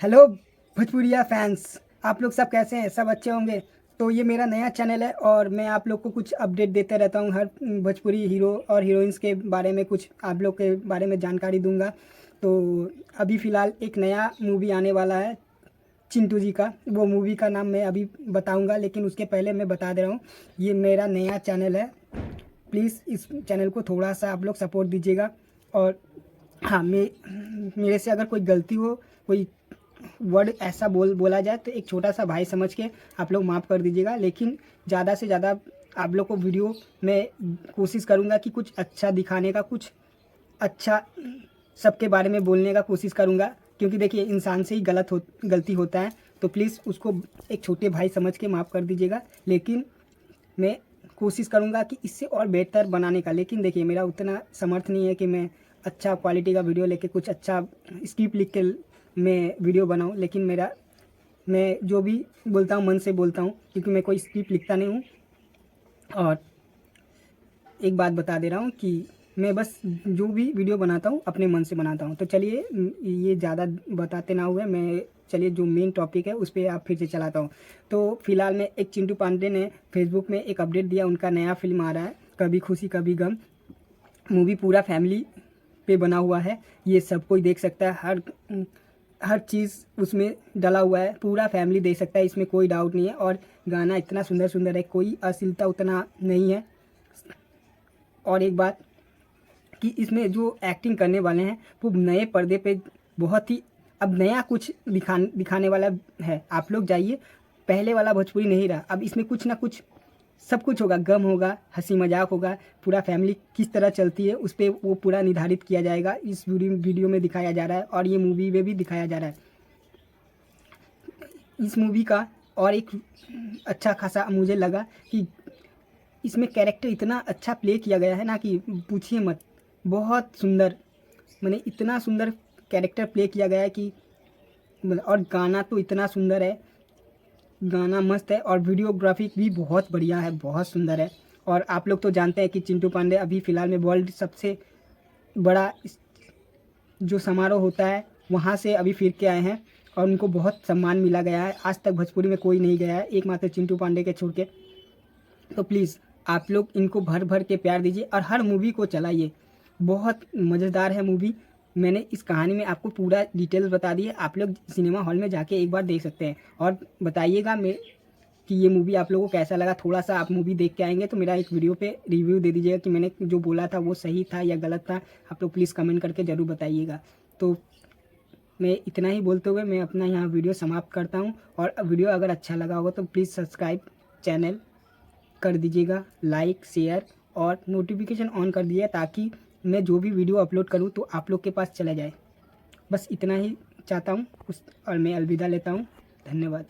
Hello भोजपुरिया fans, आप लोग सब कैसे हैं? सब अच्छे होंगे। तो ये मेरा नया चैनल है और मैं आप लोग को कुछ अपडेट देते रहता हूँ। हर भोजपुरी हीरो और हीरोइंस के बारे में कुछ आप लोग के बारे में जानकारी दूंगा। तो अभी फ़िलहाल एक नया मूवी आने वाला है चिंटू जी का। वो मूवी का नाम मैं अभी बताऊंगा, लेकिन उसके पहले मैं बता दे रहा हूँ ये मेरा नया चैनल है। प्लीज़ इस चैनल को थोड़ा सा आप लोग सपोर्ट दीजिएगा। और हाँ, मेरे से अगर कोई गलती हो, कोई वर्ड ऐसा बोला जाए तो एक छोटा सा भाई समझ के आप लोग माफ़ कर दीजिएगा। लेकिन ज़्यादा से ज़्यादा आप लोग को वीडियो में कोशिश करूँगा कि कुछ अच्छा दिखाने का, कुछ अच्छा सबके बारे में बोलने का कोशिश करूँगा। क्योंकि देखिए, इंसान से ही गलती होता है। तो प्लीज़ उसको एक छोटे भाई समझ के माफ़ कर दीजिएगा। लेकिन मैं कोशिश करूँगा कि इससे और बेहतर बनाने का। लेकिन देखिए, मेरा उतना समर्थ नहीं है कि मैं अच्छा क्वालिटी का वीडियो लेके कुछ अच्छा स्क्रिप्ट लिख के मैं वीडियो बनाऊँ। लेकिन मैं जो भी बोलता हूँ मन से बोलता हूँ, क्योंकि मैं कोई स्क्रिप्ट लिखता नहीं हूँ। और एक बात बता दे रहा हूँ कि मैं बस जो भी वीडियो बनाता हूँ अपने मन से बनाता हूँ। तो चलिए, ये ज़्यादा बताते ना हुए मैं चलिए जो मेन टॉपिक है उस पर आप फिर से चलाता हूँ। तो फिलहाल में एक चिंटू पांडे ने फेसबुक में एक अपडेट दिया। उनका नया फिल्म आ रहा है, कभी खुशी कभी गम। मूवी पूरा फैमिली पे बना हुआ है, ये सब कोई देख सकता है। हर चीज़ उसमें डला हुआ है, पूरा फैमिली देख सकता है, इसमें कोई डाउट नहीं है। और गाना इतना सुंदर सुंदर है, कोई अश्लीलता उतना नहीं है। और एक बात कि इसमें जो एक्टिंग करने वाले हैं वो नए पर्दे पे बहुत ही अब नया कुछ दिखाने वाला है। आप लोग जाइए, पहले वाला भोजपुरी नहीं रहा। अब इसमें कुछ ना कुछ सब कुछ होगा, गम होगा, हंसी मजाक होगा। पूरा फैमिली किस तरह चलती है उस पर वो पूरा निर्धारित किया जाएगा। इस वीडियो में दिखाया जा रहा है और ये मूवी में भी दिखाया जा रहा है। इस मूवी का और एक अच्छा खासा मुझे लगा कि इसमें कैरेक्टर इतना अच्छा प्ले किया गया है ना कि पूछिए मत। बहुत सुंदर, मैंने इतना सुंदर कैरेक्टर प्ले किया गया है कि और गाना तो इतना सुंदर है, गाना मस्त है और वीडियोग्राफी भी बहुत बढ़िया है, बहुत सुंदर है। और आप लोग तो जानते हैं कि चिंटू पांडे अभी फ़िलहाल में वर्ल्ड सबसे बड़ा जो समारोह होता है वहाँ से अभी फिर के आए हैं और उनको बहुत सम्मान मिला गया है। आज तक भोजपुरी में कोई नहीं गया है, एकमात्र चिंटू पांडे के छोड़ के। तो प्लीज़ आप लोग इनको भर भर के प्यार दीजिए और हर मूवी को चलाइए। बहुत मज़ेदार है मूवी। मैंने इस कहानी में आपको पूरा डिटेल्स बता दी है। आप लोग सिनेमा हॉल में जाके एक बार देख सकते हैं और बताइएगा कि ये मूवी आप लोगों को कैसा लगा। थोड़ा सा आप मूवी देख के आएंगे तो मेरा एक वीडियो पे रिव्यू दे दीजिएगा कि मैंने जो बोला था वो सही था या गलत था। आप लोग प्लीज़ कमेंट करके ज़रूर बताइएगा। तो मैं इतना ही बोलते हुए मैं अपना यहाँ वीडियो समाप्त करता हूँ। और वीडियो अगर अच्छा लगा होगा तो प्लीज़ सब्सक्राइब चैनल कर दीजिएगा, लाइक शेयर और नोटिफिकेशन ऑन कर दीजिए, ताकि मैं जो भी वीडियो अपलोड करूं तो आप लोग के पास चला जाए। बस इतना ही चाहता हूं और मैं अलविदा लेता हूं। धन्यवाद।